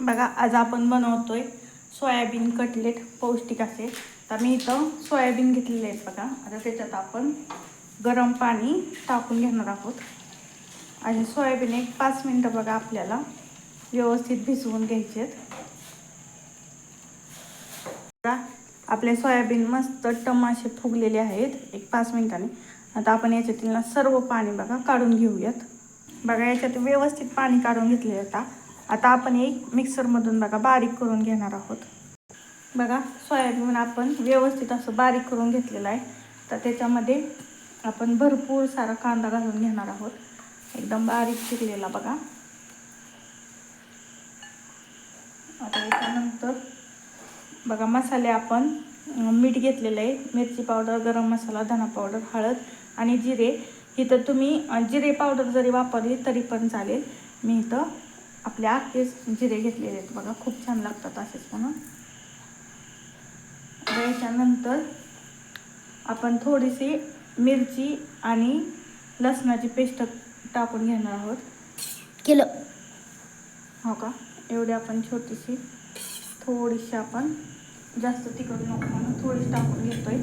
बघा आज आपण बनवतोय सोयाबीन कटलेट पौष्टिक असे. तर मी इथं सोयाबीन घेतलेले आहेत बघा. आता त्याच्यात आपण गरम पाणी टाकून घेणार आहोत आणि सोयाबीन एक 5 मिनिटं बघा आपल्याला व्यवस्थित भिजवून घ्यायचे आहेत. आपले सोयाबीन मस्त टमाशे फुगलेले आहेत एक 5 मिनिटांनी. आता आपण याच्यातील सर्व पाणी बघा काढून घेऊयात. बघा याच्यात व्यवस्थित पाणी काढून घेतले आता आपण एक मिक्सरमधून बघा बारीक करून घेणार आहोत. बघा सोयाबीन आपण व्यवस्थित असं बारीक करून घेतलेलं आहे. तर त्याच्यामध्ये आपण भरपूर सारा कांदा घालून घेणार आहोत एकदम बारीक चिरलेला बघा. आता याच्यानंतर बघा मसाले आपण मीठ घेतलेलं आहे, मिरची पावडर, गरम मसाला, धना पावडर, हळद आणि जिरे. इथं तुम्ही जिरे पावडर जरी वापरली तरी पण चालेल. मी इथं आपले अख्खेच जिरे घेतलेले आहेत बघा, खूप छान लागतात असेच म्हणून. याच्यानंतर आपण थोडीशी मिरची आणि लसणाची पेस्ट टाकून घेणार आहोत. किलो हो का, एवढी आपण छोटीशी थोडीशी आपण जास्त तिखट नको म्हणून थोडीशी टाकून घेतोय.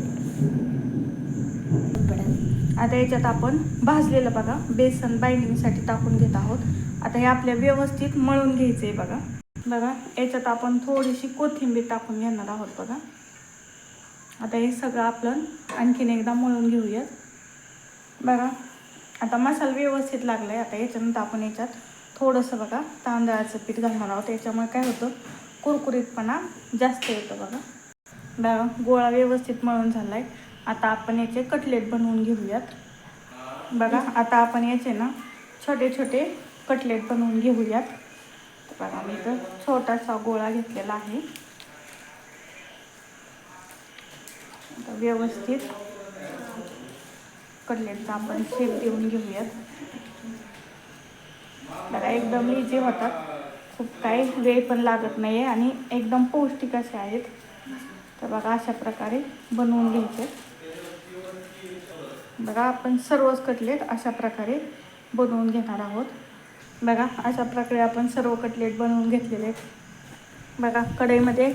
आता याच्यात आपण भाजलेलं बघा बेसन बाइंडिंगसाठी टाकून घेत आहोत. आता हे आपल्या व्यवस्थित मळून घ्यायचं आहे बघा. बघा याच्यात आपण थोडीशी कोथिंबीर टाकून घेणार आहोत बघा. आता हे सगळं आपण आणखीन एकदा मळून घेऊयात. बघा आता मसाला व्यवस्थित लागला आहे. आता याच्यानंतर आपण याच्यात थोडंसं बघा तांदळाचं पीठ घालणार आहोत. याच्यामुळे काय होतं, कुरकुरीतपणा जास्त येतो बघा. बघा गोळा व्यवस्थित मळून झाला आहे. आता आपण याचे कटलेट बनवून घेऊयात. बघा आता आपण याचे छोटे छोटे कटलेट बनवून घेऊयात. बघा मी तर छोटासा गोळा घेतलेला आहे. आता व्यवस्थित कटलेटचा आपण शेप देऊन घेऊयात. बघा एकदम इझी होतात, खूप काही वेळ पण लागत नाही आहे आणि एकदम पौष्टिक असे आहेत. तर बघा अशा प्रकारे बनवून घ्यायचे. बघा आपण सर्वच कटलेट अशा प्रकारे बनवून घेणार आहोत. बघा अशा प्रकारे आपण सर्व कटलेट बनवून घेतलेले आहेत. बघा कढईमध्ये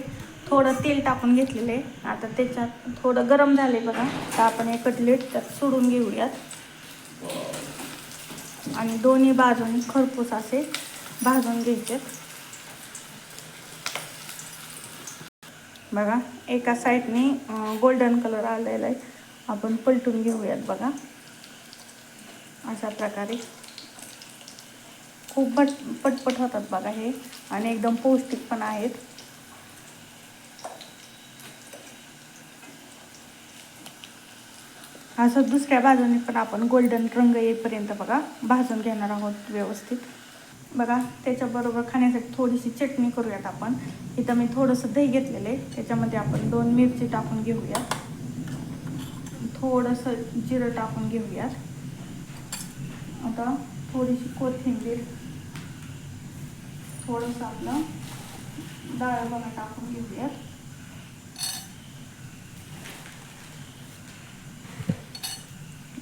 थोडं तेल टाकून घेतलेलं आहे. आता त्याच्यात थोडं गरम झाले बघा. तर आपण हे कटलेट त्यात सोडून घेऊयात आणि दोन्ही बाजूनी खरपूस असे भाजून घ्यायचे. बघा एका साईडने गोल्डन कलर आलेला आहे, आपण पलटून घेऊयात. बघा अशा प्रकारे खूप पटपट होतात बघा हे आणि एकदम पौष्टिक पण आहेत. असं दुसऱ्या बाजूने पण आपण गोल्डन रंग येईपर्यंत बघा भाजून घेणार आहोत व्यवस्थित. बघा त्याच्याबरोबर खाण्यासाठी थोडीशी चटणी करूयात आपण. इथं मी थोडंसं दही घेतलेलं आहे, त्याच्यामध्ये आपण 2 मिरची टाकून घेऊयात, थोडंसं जिरं टाकून घेऊयात. आता थोडीशी कोथिंबीर, थोडंसं आपलं डाळ बघा टाकून घेऊयात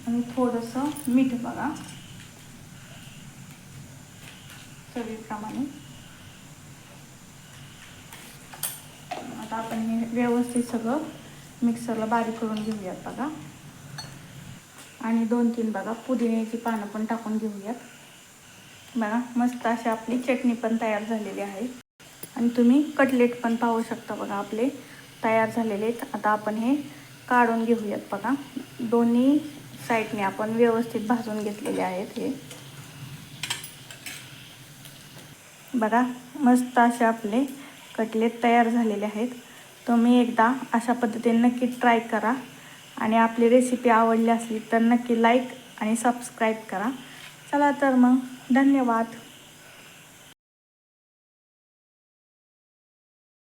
आणि थोडंसं मीठ बघा चवीप्रमाणे. आता आपण हे व्यवस्थित सगळं मिक्सरला बारीक करून घेऊयात बघा. आणि 2-3 बघा पुदिन्याची पानं पण टाकून घेऊयात. बघा मस्त अशी आपली चटणी पण तयार झालेली आहे आणि तुम्ही कटलेट पण पाहू शकता बघा आपले तयार झालेले आहेत. आता आपण हे काढून घेऊयात बघा. दोन्ही साईडने आपण व्यवस्थित भाजून घेतलेले आहेत हे. बघा मस्त असे आपले कटलेट तयार झालेले आहेत. तुम्ही एकदा अशा पद्धतीने नक्की ट्राय करा आणि आपली रेसिपी आवडली असली तर नक्की लाईक आणि सबस्क्राईब करा. चला तर मग धन्यवाद.